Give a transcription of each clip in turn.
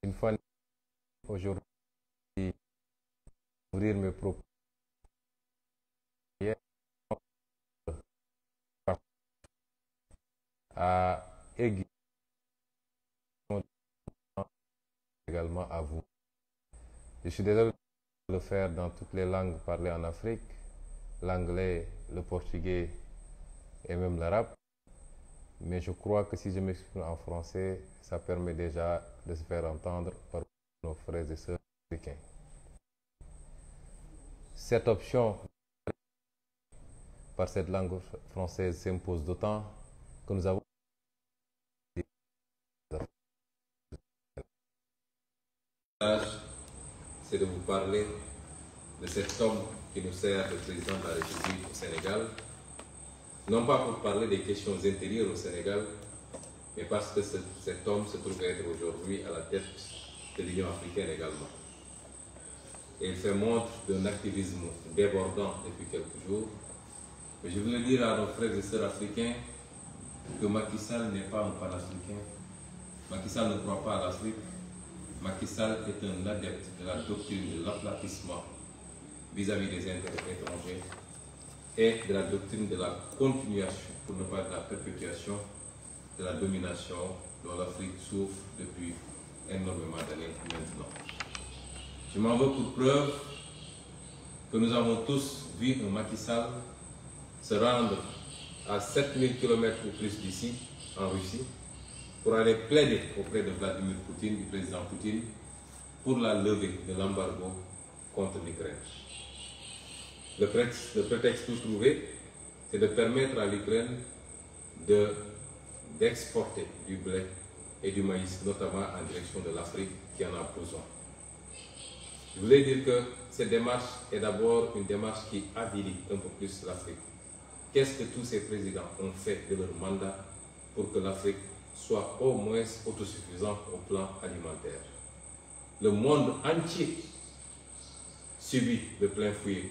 Une fois aujourd'hui, ouvrir mes propos à aiguiller également à vous. Je suis désolé de le faire dans toutes les langues parlées en Afrique, l'anglais, le portugais et même l'arabe. Mais je crois que si je m'exprime en français, ça permet déjà de se faire entendre par nos frères et sœurs africains. Cette option par cette langue française s'impose d'autant que nous avons c'est de vous parler de cet homme qui nous sert de président de la République au Sénégal, non pas pour parler des questions intérieures au Sénégal, mais parce que cet homme se trouve être aujourd'hui à la tête de l'Union africaine également. Et il fait montre d'un activisme débordant depuis quelques jours. Mais je voulais dire à nos frères et sœurs africains que Macky Sall n'est pas un panafricain. Macky Sall ne croit pas à l'Afrique. Macky Sall est un adepte de la doctrine de l'aplatissement vis-à-vis des intérêts étrangers et de la doctrine de la continuation, pour ne pas dire de la perpétuation, de la domination dont l'Afrique souffre depuis énormément d'années maintenant. Je m'en veux pour preuve que nous avons tous vu un Macky Sall se rendre à 7000 km ou plus d'ici, en Russie, pour aller plaider auprès de Vladimir Poutine, du président Poutine, pour la levée de l'embargo contre l'Ukraine. Le prétexte tout trouvé, c'est de permettre à l'Ukraine d'exporter du blé et du maïs, notamment en direction de l'Afrique qui en a besoin. Je voulais dire que cette démarche est d'abord une démarche qui avilit un peu plus l'Afrique. Qu'est-ce que tous ces présidents ont fait de leur mandat pour que l'Afrique soit au moins autosuffisante au plan alimentaire? Le monde entier subit de plein fouet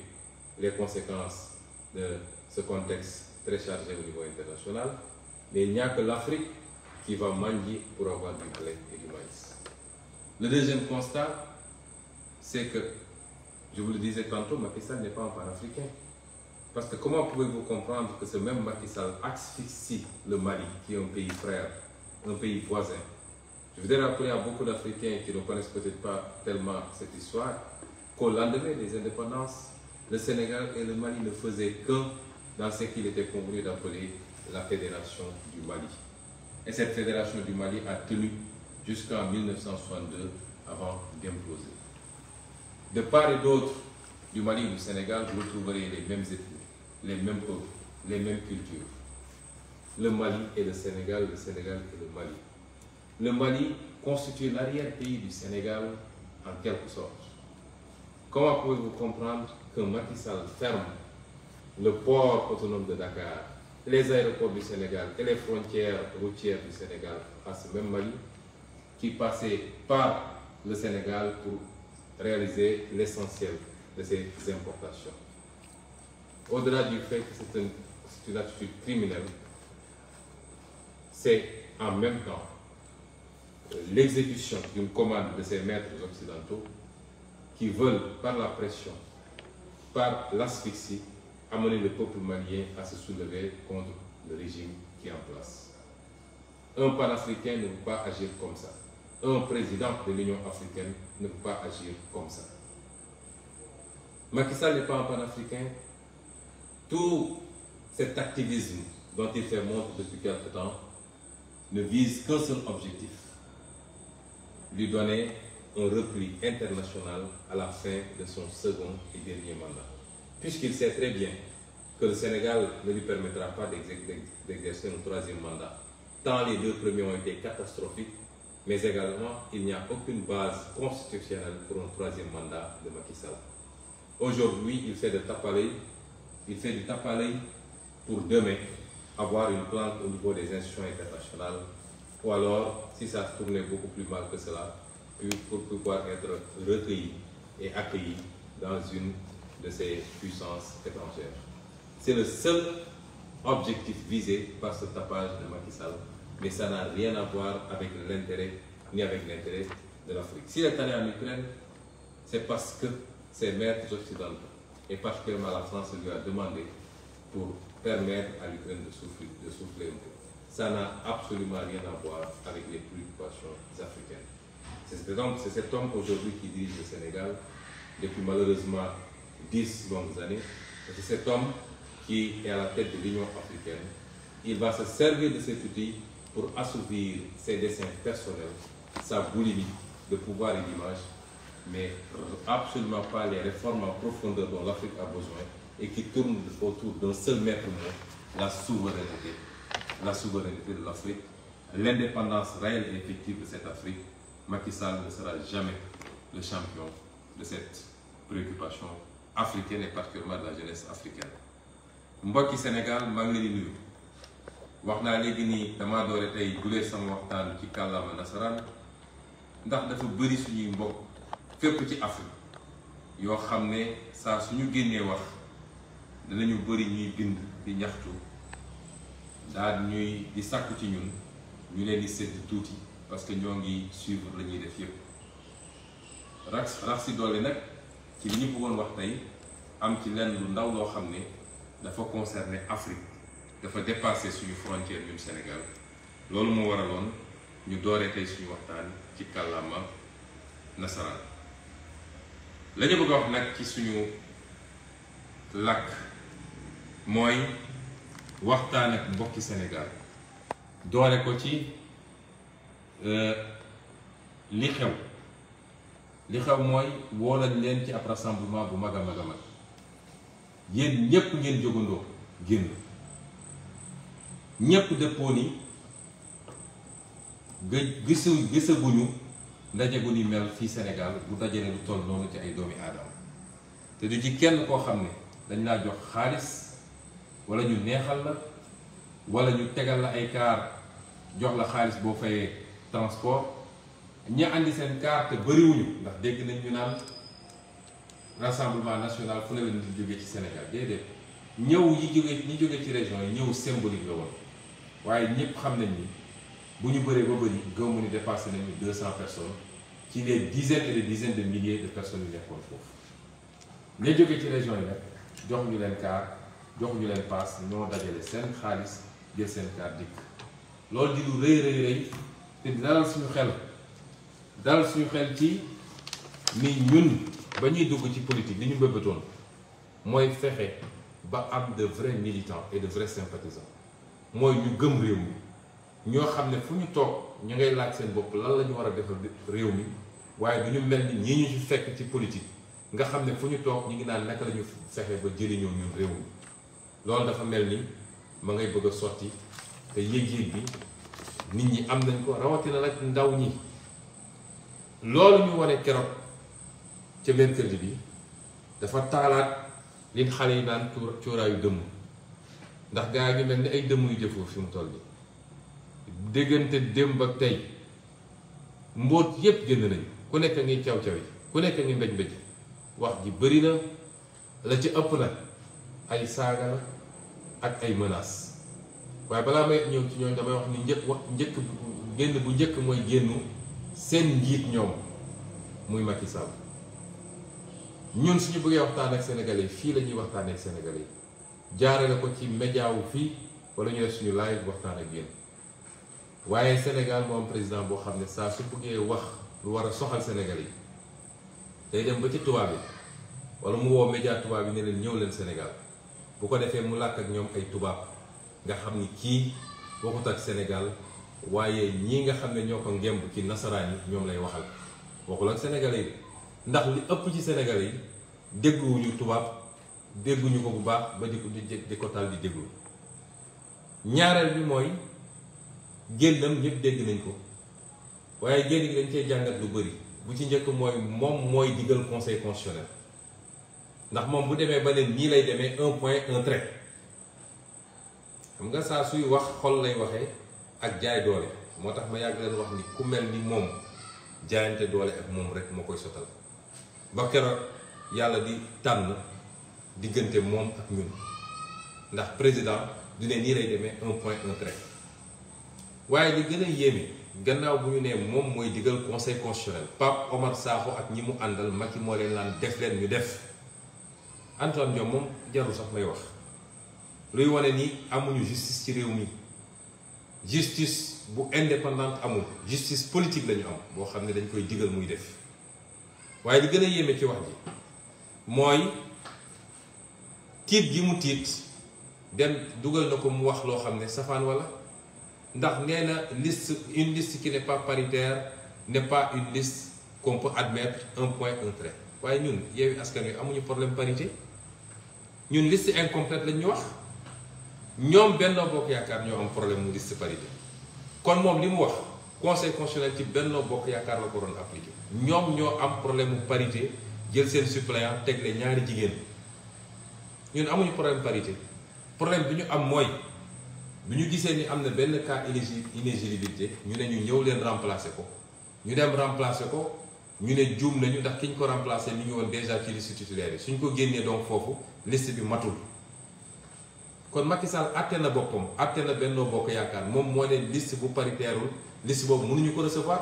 les conséquences de ce contexte très chargé au niveau international, mais il n'y a que l'Afrique qui va mendier pour avoir du blé et du maïs. Le deuxième constat, c'est que, je vous le disais tantôt, Macky Sall n'est pas un panafricain. Parce que comment pouvez-vous comprendre que ce même Macky Sall asphyxie le Mali, qui est un pays frère, un pays voisin? Je voudrais rappeler à beaucoup d'Africains qui ne connaissent peut-être pas tellement cette histoire, qu'au lendemain des indépendances, le Sénégal et le Mali ne faisaient qu'un dans ce qu'il était convenu d'appeler la Fédération du Mali. Et cette Fédération du Mali a tenu jusqu'en 1962 avant d'imploser. De part et d'autre du Mali et du Sénégal, vous retrouverez les mêmes ethnies, les mêmes peuples, les mêmes cultures. Le Mali et le Sénégal et le Mali. Le Mali constitue l'arrière-pays du Sénégal en quelque sorte. Comment pouvez-vous comprendre que Macky Sall ferme le port autonome de Dakar, les aéroports du Sénégal et les frontières routières du Sénégal à ce même Mali qui passait par le Sénégal pour réaliser l'essentiel de ces importations? Au-delà du fait que c'est une attitude criminelle, c'est en même temps l'exécution d'une commande de ces maîtres occidentaux qui veulent, par la pression, par l'asphyxie, amener le peuple malien à se soulever contre le régime qui est en place. Un panafricain ne peut pas agir comme ça. Un président de l'Union africaine ne peut pas agir comme ça. Macky Sall n'est pas un panafricain. Tout cet activisme dont il fait montre depuis quelque temps ne vise qu'un seul objectif: lui donner un repli international à la fin de son second et dernier mandat. Puisqu'il sait très bien que le Sénégal ne lui permettra pas d'exercer un troisième mandat, tant les deux premiers ont été catastrophiques, mais également il n'y a aucune base constitutionnelle pour un troisième mandat de Macky Sall. Aujourd'hui, il fait du tape-à-l'œil pour demain avoir une plante au niveau des institutions internationales, ou alors, si ça se tournait beaucoup plus mal que cela, pour pouvoir être recueilli et accueilli dans une de ces puissances étrangères. C'est le seul objectif visé par ce tapage de Macky Sall, mais ça n'a rien à voir avec l'intérêt, ni avec l'intérêt de l'Afrique. S'il est allé en Ukraine, c'est parce que ses maîtres occidentaux, et particulièrement la France, lui a demandé pour permettre à l'Ukraine de souffler un peu. Ça n'a absolument rien à voir avec les préoccupations africaines. C'est cet homme aujourd'hui qui dirige le Sénégal depuis malheureusement 10 longues années. C'est cet homme qui est à la tête de l'Union africaine. Il va se servir de cet outil pour assouvir ses desseins personnels, sa boulimie de pouvoir et d'image, mais absolument pas les réformes en profondeur dont l'Afrique a besoin et qui tournent autour d'un seul maître mot, la souveraineté de l'Afrique, l'indépendance réelle et effective de cette Afrique. Macky Sall ne sera jamais le champion de cette préoccupation africaine et particulièrement de la jeunesse africaine. mbokki Sénégal maa ngi leen di nuyu wax naa léegi nii damaa doore tey gulee sama waxtaan ci kàllaama nasaraan ndax dafa bëri suñuy mbokk fépp ci Afrique yoo xam ne saa suñu génnee wax danañu bëri ñuy bind di ñaxtu daal ñuy di sàkku ci ñun ñu leen di sédd tuuti parce que ñoo ngi suivre la ñuy def yépp rax si doole nag ci li ñu bëggoon wax tey am ci lenn lu ndaw loo xam ne dafa concerner Afrique dafa dépasser suñu frontière ñun Sénégal loolu moo waraloon ñu dooree tey suñu waxtaan ci kàllaama nasaraan la ñu bëgg a wax nag ci suñu làkk mooy waxtaan ak mbokki Sénégal doore ko ci li xew mooy woo lañ leen ci ab rassemblement bu mag a mag a mag yéen ñépp ngeen jógandoo génn ñépp dëppoo ni gisaguñu ndaje gu ni mel fii Sénégal bu dajale lu toll noonu ci ay doomi aadama te du ci kenn koo xam ne dañ laa jox xaalis wala ñu neexal la wala ñu tegal la ay kaar jox la xaalis boo fayee transport ña andi seen kaar te bëriwuñu ndax dégg nañ ñu naan rassemblement national fu ne la di jóge ci Sénégal déedéet ñëw ñi jóge ci région yi ñëw symbolique la woon waaye ñëpp xam nañ ni bu ñu bëree ba bëri gëmmu ni dépassé nañu 200 personnes ci les dizaines et des dizaines de milliers de personnes yu nekkoon foofu ña jóge ci région yi nag joxuñu leen kaar joxuñu leen paas ñoo dajale seen xaalis jël seen kaar dikk loolu di lu rëy te dalal suñu xel ci ni ñun ba ñuy dugg ci politique li ñu bëbbatoon mooy fexe ba am de vrais militants et de vrais sympathisants mooy ñu gëm réew mi ñoo xam ne fu ñu toog ñu ngay laaj seen bopp lan la ñu war a defal réew mi waaye du ñu mel ni ñii ñu ci fekk ci politique nga xam ne fu ñu toog ñu ngi naan naka la ñu fexe ba jëriñoo ñun réew mi loolu dafa mel ni ma ngay bëgg a sotti te yëg-yëg bi nit ñi am nañ ko rawatina nag ndaw ñi loolu ñu wane keroog ca mercredi bi dafa taalaat liñ xale yi naan cuuraayu dëmm ndax gaa yi mel ni ay dëmm yu jëfoo fi mu toll nii déggante démb ak tey mbóot yépp génn nañu ku nekk ngi caw-caw yi ku nekk ngi mbéj-mbéj wax ji bëri na la ci ëpp nag ay saaga la ak ay menaces waaye balaa may ñëw ci ñooñu damay wax ni génn bu njëkk mooy génnu seen njiit ñoom muy Macky Sall ñun suñu bëggee waxtaan ak sénégalais fii la ñuy waxtaanee ak sénégalais yi jaarale ko ci média wu fii wala ñu def suñu live waxtaan ak yéen waaye Sénégal moo am président boo xam ne saa su bëggee wax lu war a soxal sénégalais yi day dem ba ci tubaab yi wala mu woo média tubaab yi ne leen ñëw leen Sénégal bu ko defee mu làkk ak ñoom ay tubaab nga xam ni kii waxut ak Sénégal waaye ñii nga xam ne ñoo ko ngemb ci nasaraan yi ñoom lay waxal waxul ak sénégalais yi ndax li ëpp ci sénégalais yi dégluwuñu tubaab dégguñu ko bu baax ba di ko tal di déglu ñaareel bi mooy génnam ñëpp dégg nañ ko waaye génn gi dañ cee jàngat lu bëri bu ci njëkk mooy digal conseil constitutionnel ndax moom bu demee ba ne nii lay demee un point un trait xam nga saa suy wax xol lay waxee ak jaay doole moo tax ma yàgg leen wax ni ku mel ni moom jaayante doole ak moom rek moo koy sotal ba keroog yàlla di tànn diggante moom ak ñun ndax président du ne nii lay demee un point un trait waaye li gën a yéeme gannaaw bu ñu nee moom mooy digal conseil constitutionnel Pape Omar Sakho ak ñi mu àndal Macky moo leen naan def leen ñu def Antoine Diome moom jarul sax may wax luy wane ni amuñu justice ci réew mi justice bu indépendante amul justice politique lañu am boo xam ne dañ koy digal muy def waaye li gën a yéeme ci wax ji mooy tiit gi mu tiit dem dugal na ko mu wax loo xam ne safaan wala ndax nee na une liste qui n'est pas paritaire n'est pas une liste qu'on peut admettre un point un trait waaye ñun Yewwi Askan Wi amuñu problème parité ñun liste incomplète lañ ñu wax ñoom Benno Bokk Yaakaar ñoo am problème mu liste parité kon moom li mu wax conseil constitutionnel ci Benno Bokk Yaakaar la ko doon appliqué ñoom ñoo am problème mu parité jël seen suppléant tegle ñaari jigéen ñun amuñu problème parité problème bi ñu am mooy bi ñu gisee ni am na benn cas inéligibilité ñu ne ñu ñëw leen remplacer ko ñu dem remplacer ko ñu ne juum nañu ndax ki ñu ko remplacer ñu ngi woon déjà ci liste titulaire yi suñ ko génnee donc foofu liste bi matul kon Macky Sall àtte na boppam àtte na Benno Bokk Yaakaar moom moo ne liste bu paritairul liste boobu mënuñu ko recevoir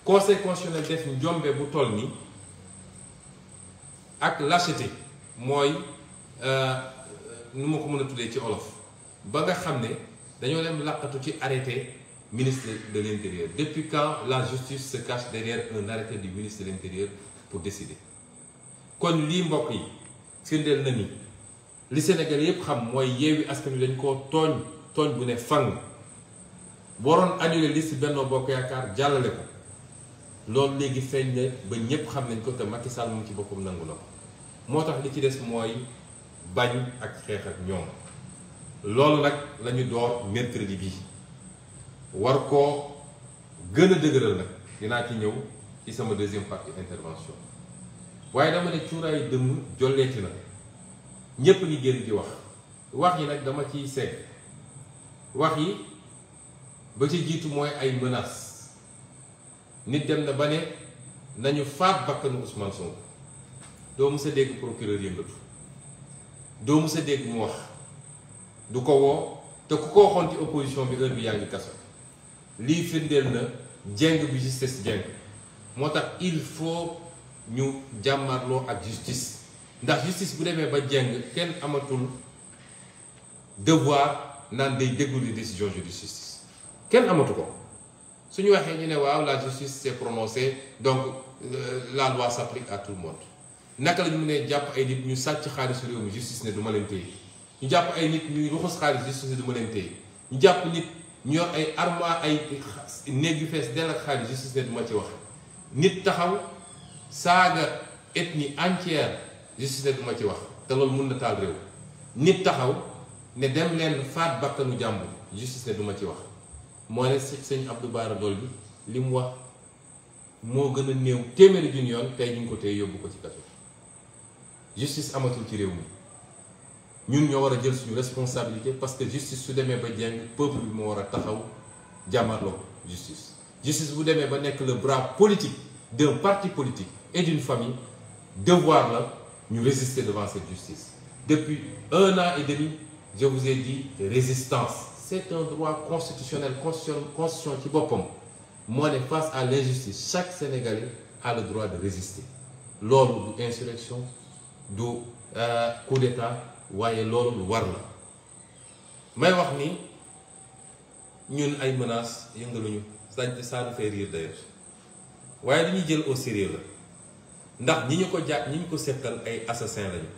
conseil constitutionnel def njombe bu toll nii ak lâcheté mooy nu ma ko mën a tuddee ci olof ba nga xam ne dañoo dem làqatu ci arrêté ministre de l'Intérieur. Depuis quand la justice se cache derrière un arrêté du ministre de l'Intérieur pour décider? kon lii mbokk yi firndeel na ni li Sénégal yépp xam mooy Yewwi Askan Wi dañ koo tooñ bu ne fang waroon annuler liste Benno Bokk Yaakaar jàllale ko loolu léegi feeñ ne ba ñépp xam nañ ko te Macky Sall moom ci boppam nangu na ko moo tax li ci des mooy bañ ak xeex ak ñoom loolu nag lañu door mercredi bi war koo gën a dëgëral nag dinaa ci ñëw ci sama deuxième partie intervention waaye dama ne cuuraayu dëmm jolleeti na ñépp ñi génn di wax yi nag dama ciy segg wax yi ba ci jiitu mooy ay menaces nit dem na ba ne nañu faat bakkanu Ousmane Sonko doo mës a dégg procureur yëngatu doo mës a dégg mu wax du ko woo te ku ko waxoon ci opposition bi heure bi yaa ngi kaso lii firndeel na jeng bi justice jeng moo tax il faut ñu jàmmarloo ak justice ndax justice bu demee ba jeng kenn amatul devoir naan day déglu les décisions de justice kenn amatu ko suñu waxee ñu ne waaw la justice s'est prononcée donc la loi s'applique à tout le monde naka la ñu mënee jàpp ay nit ñu sàcc xaalisu réew mi justice ne du ma leen téye ñu jàpp ay nit ñuy ruxus xaalis justice ne du ma leen téye ñu jàpp nit ñu yor ay armoire ay néeg yu fees dell ak xaalis justice ne du ma ci wax nit taxaw saaga ethnie entière justice ne du ma ci wax te loolu mën na taal réew nit taxaw ne dem leen faat bakkanu jàmbur justice ne du ma ci wax moo ne sëñ Abdou Bara Dolly bi li mu wax moo gën a néew téeméeri junni yoon tey ñu ngi ko tey yóbbu ko ci kaso justice amatul ci réew mi ñun ñoo war a jël suñu responsabilité parce que justice su demee ba jeng peuple bi moo war a taxaw jàmmarloo justice bu demee ba nekk le bras politique d'un parti politique et d'une famille devoir la ñu résister devant cette justice depuis 1 an et demi je vous ai dit résistance c'est un droit constitutionnel constitution ci boppam moo ne face à l'injustice chaque Sénégalais a le droit de résister loolu du insurrection du coup d'état waaye loolu lu war la may wax ni ñun ay menaces yëngaluñu ça nous fait rire d'ailleurs waaye li ñuy jël au sérieux la ndax ñi ñu ko seqal ay assassins lañu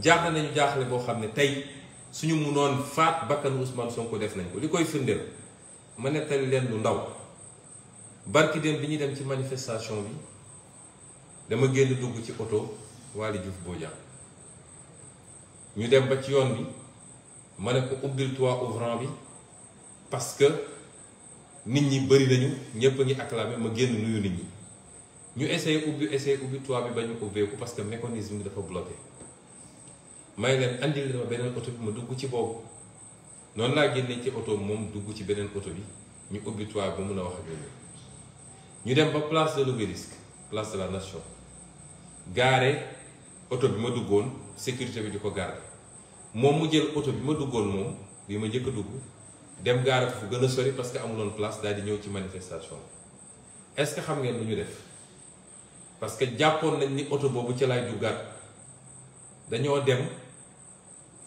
jaaxle nañu jaaxle boo xam ne tey suñu mënoon faat bakkanu Ousmane Sonko def nañ ko li koy firndeel ma nettali leen lu ndaw barki dem bi ñuy dem ci manifestation bi dama génn dugg ci oto Waly Diouf Bodian ñu dem ba ci yoon bi ma ne ko ubbil toit ouvrant bi parce que nit ñi bëri nañu ñëpp a ngi acclamé ma génn nuyu nit ñi ñu essayé ubbi toit bi ba ñu ubbeeku parce que mécanisme bi dafa bloqué may leen andil dama beneen oto bi ma dugg ci boobu noonu laa génnee ci oto moom dugg ci beneen oto bi ñu ubbi toit bi ba mun a wax ak ñoom ñu dem ba place de l'Obélisque place de la Nation gaare oto bi ma duggoon sécurité bi di ko garder moom mu jël oto bi ma duggoon moom bi ma njëkk a dugg dem gaara fu gën a sori parce que amuloon place daal di ñëw ci manifestation est-ce que xam ngeen lu ñu def parce que jàppoon nañ ni oto boobu ci lay duggaat dañoo dem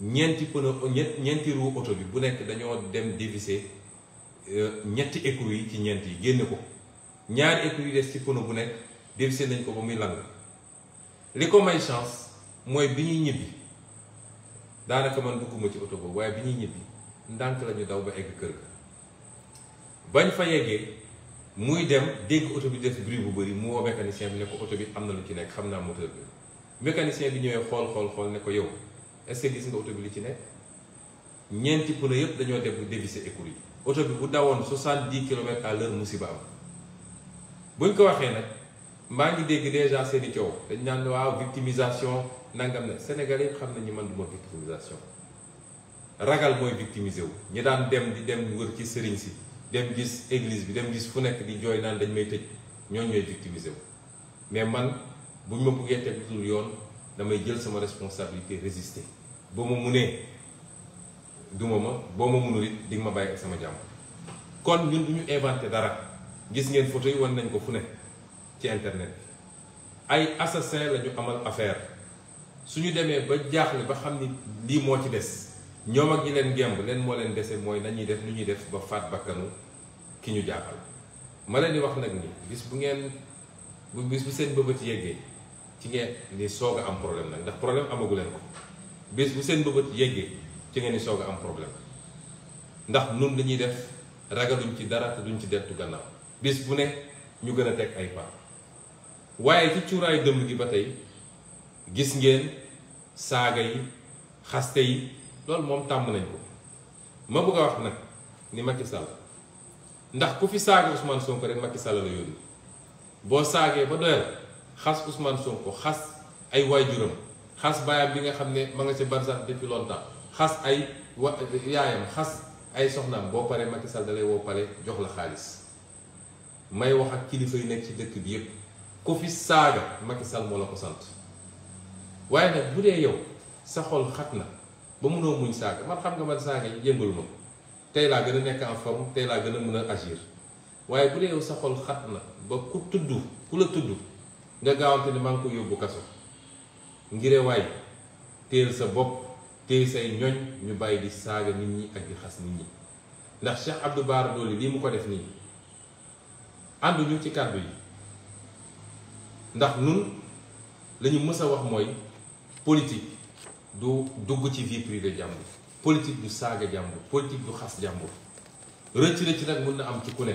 ñeenti pneu ñeenti roue oto bi bu nekk dañoo dem dévisser ñetti écrou yi ci ñeent yi génne ko ñaari écrou yi des ci pneu bu nekk dévisser nañ ko ba muy lang li ko may chance mooy bi ñuy ñibbi daanaka man dugguma ci oto boobu waaye bi ñuy ñibbi ndànk lañu daw ba egg kër ga bañ fa yeggee muy dem dégg oto bi def bruit bu bëri mu woo mécanicien bi ne ko oto bi am na lu ci nekk xam naa moteur bi mécanicien bi ñëwee xool ne ko yow est-ce que gis nga oto bi li ci nekk ñeenti pneu yëpp dañoo dem bu dévisser écrou yi oto bi bu dawoon 70 kilomètres à l'heure musiba am buñ ko waxee nag maa ngi dégg déjà seeni coow dañ naan waaw victimisation nangam na Sénégal yëpp xam nañu man du ma victimisation ragal mooy victimiser wu ñi daan dem di dem wër ci sëriñ si dem gis église bi dem gis fu nekk di jooy naan dañ may tëj ñooñ ñooy victimiser wu mais man buñ ma buggee teg lu dul yoon damay jël sama responsabilité résister ba ma munee duma ma boo ma munul it di nga ma bàyyi ak sama jàmm kon ñun du ñu inventé dara gis ngeen photo yi wan nañ ko fu ne ci internet bi ay assassin la ñu amal affaire suñu demee ba jaaxle ba xam ni lii moo ci des ñoom ak ñi leen gemb leen moo leen dese mooy nañuy def lu ñuy def ba faat bakkanu ki ñu jaaxal ma leen di wax nag ni bis bu seen bëbët yeggee ci ngeen ni soog a am problème nag ndax problème amagu leen ko bis bu seen bëbët yeggee ci ngeen ni soog a am problème ndax nun dañuy def ragaluñ ci dara te duñ ci deltu gannaaw bis bu ne ñu gën a teg ay pas waaye ci cuuraayu dëmm gi ba tey gis ngeen saaga yi xaste yi loolu moom tàmm nañ ko ma bëgg a wax nag ni Macky Sall ndax ku fi saaga Ousmane Sonko rek Macky Sall la yónni boo saagee ba doyal xas Ousmane Sonko xas ay waajuram xas baayam bi nga xam ne ma nga ca barsax depuis longtemps xas ay yaayam xas ay soxnaam boo paree Macky Sall dalay woo pare jox la xaalis may wax ak kilifa yi nekk ci dëkk bi yépp ku fi saaga Macky Sall moo la ko sant waaye nag bu dee yow sa xol xat na ba mënoo muñ saaga man xam nga man saaga yi yëngalu ma tey laa gën a nekk en forme tey laa gën a mën a agir waaye bu dee yow sa xol xat na ba ku la tudd nga gaawante ne maa ngi ko yóbbu kaso ngire waay téel sa bopp téel say ñoñ ñu bàyyi di saaga nit ñi ak di xas nit ñi ndax Cheikh Abdou Bara Dolly lii mu ko def nii ànduñu ci kàddu yi ndax nun lañu mës a wax mooy politique du dugg ci vie privée jàmbur politique du saaga jàmbur politique du xas jàmbur rëcc nag mun na am ci ku ne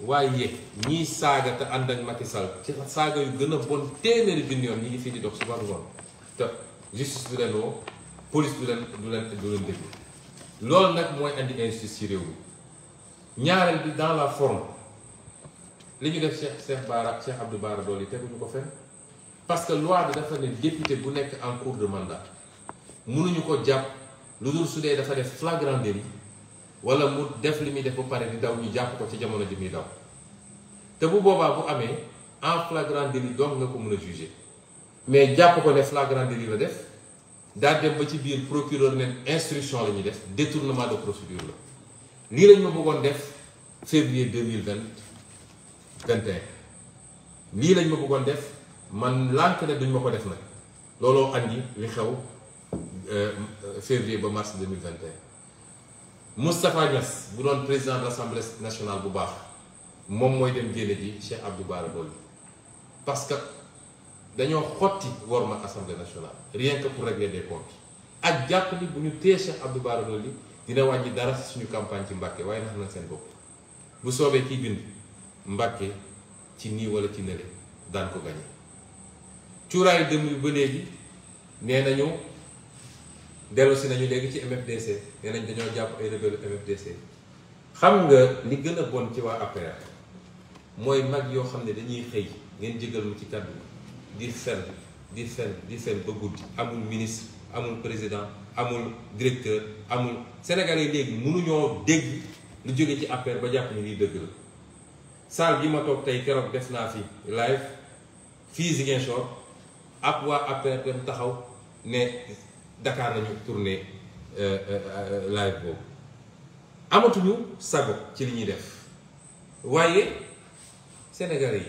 waaye ñiy saaga te ànd ak Macky Sall ci saaga yu gën a bon téeméeri junni yoon ñi ngi fii di dox suba ngoon te justice du leen woo police du leen déglu loolu nag mooy andi injustice ci réew mi ñaareel bi dans la forme li ñu def Cheikh Abdou Bara Dolly teguñu ko fenn parce que loi bi dafa ne député bu nekk en cours de mandat mënuñu ko jàpp lu dul su dee dafa def flagrant délit wala mu def li muy def ba pare di daw ñu jàpp ko ci jamono ji muy daw te bu boobaa bu amee en flagrant délit donc nga ko mën a juger mais jàpp ko ne flagrant délit la def daa dem ba ci biir procureur ne instruction la ñuy def détournement de procédure la lii lañ ma bëggoon def février 2021 lii lañ ma bëggoon def man lànk ne duñ ma ko def nag looloo andi li xew février ba mars 2021 Moustapha Niass bu doon président de l'Assemblée nationale bu baax moom mooy dem génne ji Cheikh Abdou Bara Dolly parce que dañoo xotti worma Assemblée nationale rien que pour régler des comptes ak jàpp ni bu ñu téye Cheikh Abdou Bara Dolly dina wàññi dara ci suñu campagne ci Mbàkke waaye nax na seen bopp bu soobee kiy bind Mbàkke ci nii wala ci nële daan ko gañe cuuraayu dem bi ba léegi nee nañu dellu si nañu léegi ci MFDC nee nañ dañoo jàpp ay rebelle MFDC xam nga li gën a bon ci waa APR mooy mag yoo xam ne dañuy xëy ngeen jégal mu ci kàddu di fen ba guddi amul ministre amul président amul directeur amul Sénégalais yi léegi mënuñoo dégg lu jóge ci APR ba jàpp ni lii dëgg la salle bi ma toog tey keroog def naa fi live fii Ziguinchor ab waa APR dem taxaw ne Dakar nañu tourné live boobu amatuñu sago ci li ñuy def waaye Sénégalais yi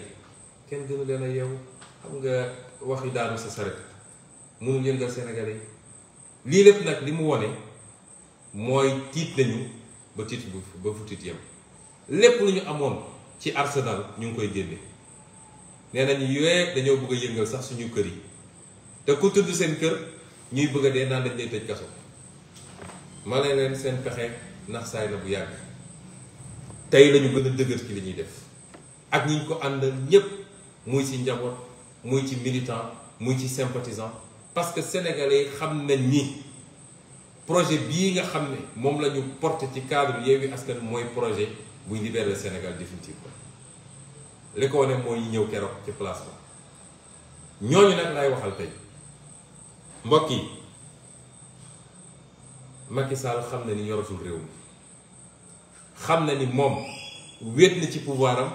kenn gënu leen a yeewu xam nga wax yi daanu sa saret mënul yëngal Sénégalais yi lii lépp nag li mu wone mooy tiit nañu ba tiit ba fu tiit yem lépp lu ñu amoon ci arsenal ñu ngi koy génne nee nañu yooye dañoo bëgg a yëngal sax suñu kër yi te ku tudd seen kër ñuy bëgg a dee naan dañ lay tëj kaso ma leen seen pexe ndax saay na bu yàgg tey lañu gën a dëgër ci li ñuy def ak ñi ñu ko àndal ñépp muy ci njaboot muy ci militant muy ci sympathisant parce que sénégalais xam nañ ni projet bii nga xam ne moom la ñu porté ci cadre Yewwi Askan mooy projet buy libérer le Sénégal définitivement li ko wane mooy ñëw keroog ci place ba ñooñu nag lay waxal tey mbokk yi Macky Sall xam na ni yoratul réew mi xam na ni moom wéet na ci pouvoir am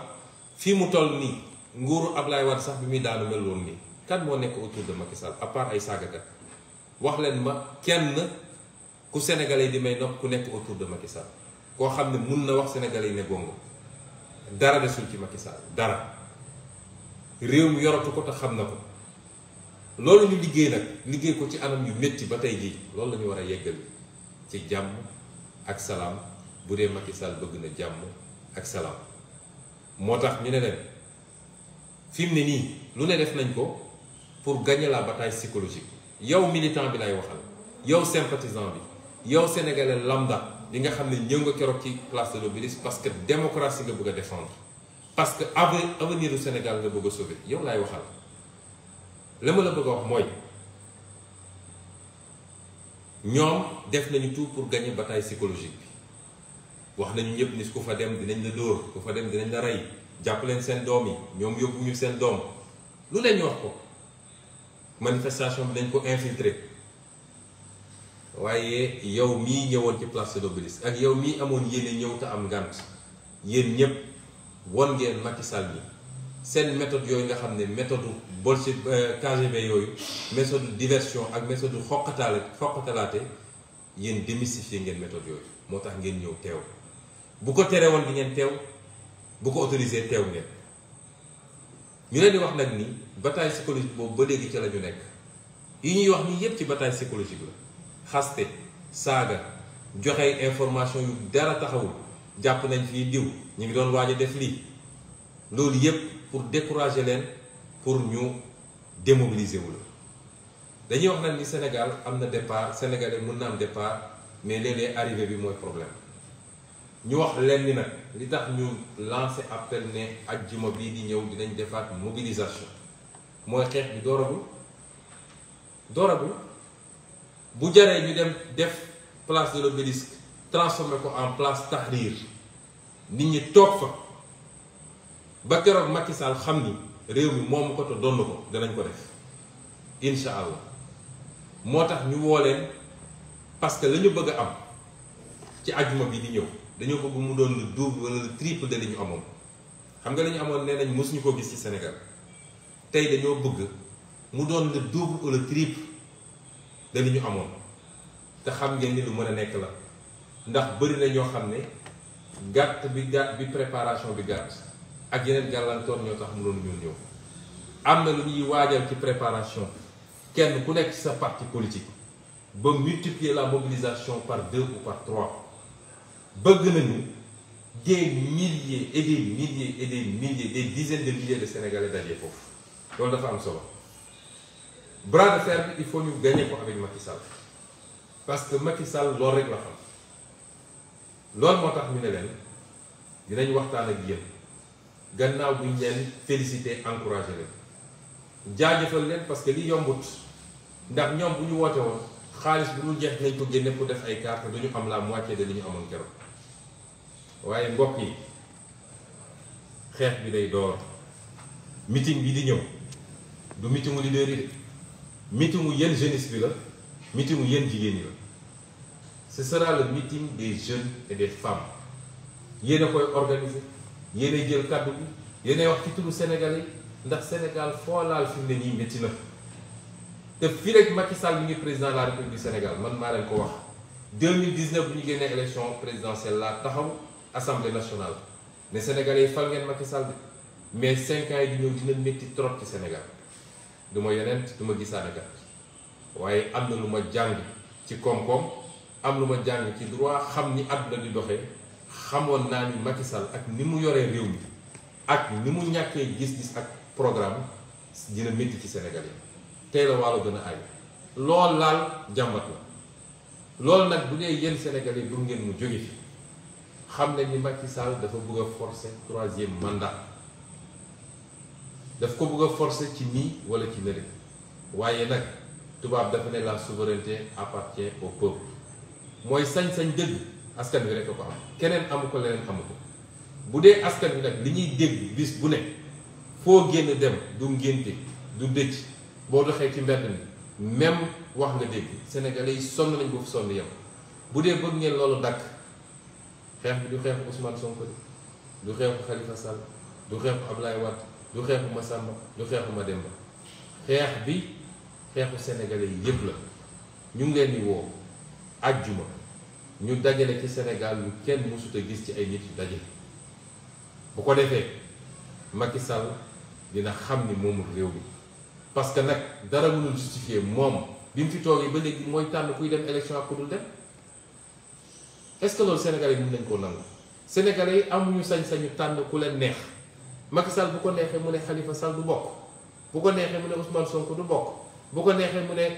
fii mu toll nii nguuru Ablaye Wade sax bi muy daanu mel woon nii kan moo nekk autour de Macky Sall à part ay saagakat wax leen ma kenn ku sénégalais di may nopp ku nekk autour de Macky Sall koo xam ne mun na wax sénégalais yi ne gongo dara desul ci Macky Sall dara réew mi yoratu ko te xam na ko loolu ñu liggéey nag liggéey ko ci anam yu métti ba tey jii loolu la ñu war a yeggal ci jàmm ak salaam bu dee Macky Sall bëgg na jàmm ak salaam moo tax ñu ne leen fi mu ne nii lu ne def nañ ko pour gagner la bataille psychologique yow militant bi lay waxal yow sympathisant bi yow sénégalais lambda li nga xam ne ñëw nga keroog ci place de l'Obélisque parce que démocratie nga bëgg a défendre parce que avenir du Sénégal nga bëgg a sauver yow laay waxal la ma la bëgg a wax mooy ñoom def nañu tout pour gagner bataille psychologique bi wax nañu ñëpp ni ku fa dem dinañ la dóor ku fa dem dinañ la rey jàpp leen seen doom yi ñoom yóbbuñu seen doom lu leen ñu wax ko manifestation bi dañ ko infiltrer waaye yow mii ñëwoon ci place de l'Obélisque ak yow mii amoon yéene ñëw te am ngànt yéen ñëpp won ngeen Macky Sall bi seen méthode yooyu nga xam ne méthode bolshe KGB yooyu méthode diversion ak méthode xoqatalaate yéen démystifier ngeen méthode yooyu moo tax ngeen ñëw teew bu ko tere woon di ngeen teew bu ko autorisé teew ngeen ñu leen di wax nag ni bataille psychologique boobu ba léegi ca la ñu nekk yi ñuy wax nii yépp ci bataille psychologique la xaste saaga joxe information yu dara taxawul jàpp nañ fii diw ñu ngi doon waaj a def lii loolu yépp pour décourager leen pour ñu démobiliser wu la dañuy wax nag ni Sénégal am na départ sénégalais mën na am départ mais léeg-léeg arrivé bi mooy problème ñu wax leen ni nag li tax ñu lancé appel ne ajjuma bii di ñëw dinañ defaat mobilisation mooy xeex bi dooragul bu jaree ñu dem def place de l'Obélisque transformé ko en place Tahrir nit ñi toog fa ba keroog Macky Sall xam ni réew mi moomu ko te donn ko danañ ko def incha allah moo tax ñu woo leen parce que la ñu bëgg a am ci ajjuma bi di ñëw dañoo bëgg mu doon le double wala le triple de li ñu amoon xam nga la ñu amoon nee nañ mosuñu ko gis ci Sénégal tey dañoo bëgg mu doon le double ou le triple de li ñu amoon te xam ngeen ni lu mën a nekk la ndax bëri na ñoo xam ne gàtt bi préparation bi gàtt ak yeneen gàllankoor ñoo tax mënoon ñëw am na lu ñuy waajal ci préparation kenn ku nekk ci sa parti politique ba multiplier la mobilisation par 2 ou par 3 bëgg nañu des milliers et des milliers et des milliers des dizaines de milliers de Sénégalais dajee foofu loolu dafa am solo bras de fer bi il faut ñu gagner ko avec Macky Sall parce que Macky Sall loolu rek la xam loolu moo tax ñu ne leen dinañ waxtaan ak yéen gannaaw bu ñu leen féliciter encourager leen jaajëfal leen parce que li yombut ndax ñoom bu ñu woote woon xaalis bu dul jeex nañ ko génne pour def ay carte duñu am la moitié de li ñu amoon keroog waaye mbokk yi xeex bi day door meeting bi di ñëw du meetingu leader yi de meetingu yéen jeunesse bi la meetingu yéen jigéen ñi la ce sera le meeting des jeunes et des femmes yéen a koy organiser yéen a jël kàddu bi yéen a wax ci turu Sénégalais ndax Sénégal foo laal fi mu ne nii métti na te fii rek Macky Sall mi ngi président de la République du Sénégal man maa leen ko wax 2019 bu ñu génnee élection présidentielle laa taxaw assemblée nationale ne Sénégalais yi fal ngeen Macky Sall mais 5 ans yi di ñëw dina métti trop ci Sénégal du ma yeneen du ma gisaane kat waaye am na lu ma jàng ci koom-koom am lu ma jàng ci droit xam ni àdduna di doxee xamoon naa ni Macky Sall ak ni mu yoree réew mi ak ni mu ñàkkee gis-gis ak programme dina métti ci Sénégal yi tey la wàllu gën a ay lool laal jàmbat la loolu nag bu dee yéen Sénégalais yi bu ngeen mu jóge fi xam nañ ni Macky Sall dafa bëgg a forcer 3e mandat daf ko bëgg a forcer ci nii wala ci nële waaye nag tubaab dafa ne la souveraineté appartient au peuple mooy sañ-sañ dëgg askan wi rek ko am keneen amu ko leneen amu ko bu dee askan wi nag li ñuy dégg bis bu ne foo génn dem du ngénte du dëj boo doxee ci mbedd mi même wax nga dégg Sénégalais yi sonn nañ ko fi sonn yem bu dee bëgg ngeen loolu dakk xeex bi du xeexu Ousmane Sonko du xeexu Khalifa Sall du xeexu Ablaye Wade du xeexu Massamba du xeexu Mademba xeex bi xeexu Sénégalais yi yépp la ñu ngi leen di woo àjjuma ñu dajale ci Sénégal lu kenn mësut a gis ci ay nit yu daje bu ko defee Macky Sall dina xam ni moomul réew mi parce que nag dara mënul justifier moom bi mu fi toogee ba léegi mooy tànn kuy dem élection ak ku dul dem est-ce que loolu Sénégalais yi mën nañ koo nangu Sénégalais yi amuñu sañ-sañu tànn ku leen neex Macky Sall bu ko neexee mu ne Khalifa Sall du bokk bu ko neexee mu ne Ousmane Sonko du bokk bu ko neexee mu ne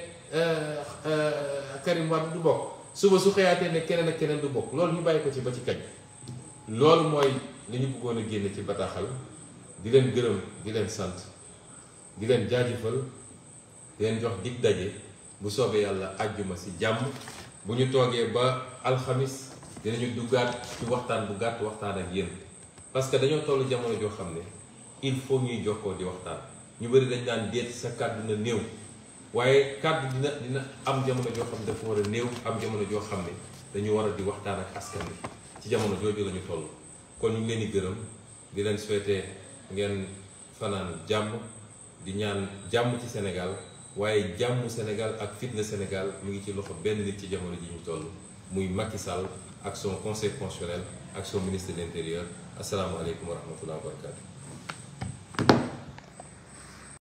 Karim Wade du bokk suba su xëyaatee ne keneen ak keneen du bokk loolu ñu bàyyi ko ci ba ci kañ loolu mooy li ñu bëggoon a génne ci bataaxal di leen gërëm di leen sant di leen jaajëfal di leen jox dig daje bu soobee yàlla àjjuma si jàmm bu ñu toogee ba alxamis dinañu duggaat ci waxtaan bu gàtt waxtaan ak yéen parce que dañoo toll jamono joo xam ne il faut ñuy jokkoo di waxtaan ñu bëri dañ daan déet sa kàddu na néew waaye kàddu dina am jamono joo xam ne dafa war a néew am jamono joo xam ne dañu war a di waxtaan ak askan wi ci jamono jooju la ñu toll kon ñu ngi leen di gërëm di leen souhaiter ngeen fanaan jàmm di ñaan jàmm ci Sénégal waaye jàmm Sénégal ak fitna Sénégal mu ngi ci loxo benn nit ci jamono ji ñu toll muy Macky Sall ak son conseil constitutionnel ak son ministre de l'intérieur asalaamaaleykum wa rahmatulah wa barakatu